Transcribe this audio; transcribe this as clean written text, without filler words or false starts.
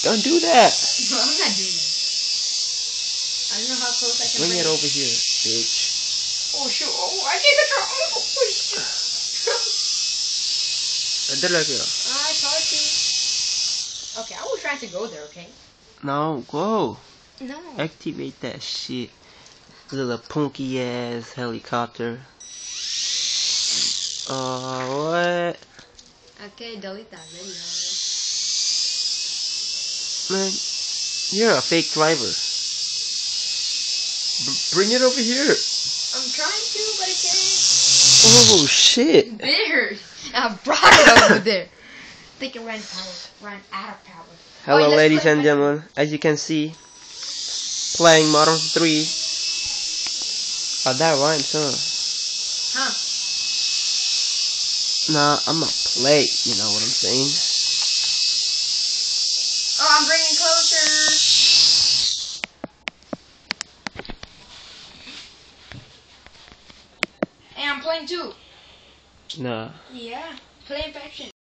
Don't do that. No, I'm not doing it. I don't know how close I can Bring it over here, bitch. Oh shoot! Oh, I did it! Oh shoot! Ada lagi ya? I told you. Okay, I was trying to go there. Okay. No, go. No. Activate that shit. Little punky ass helicopter. What? Okay, delete that video. Man, you're a fake driver. Bring it over here. I'm trying to, but I can't. Oh shit. There! I brought it over there. I think it ran out of power. Hello, Let's ladies play and gentlemen. As you can see, playing Modern 3. Oh, that rhymes, huh? Huh? Nah, I'm a play. You know what I'm saying? Oh, I'm bringing closer. And I'm playing too. Nah. Yeah, play infection.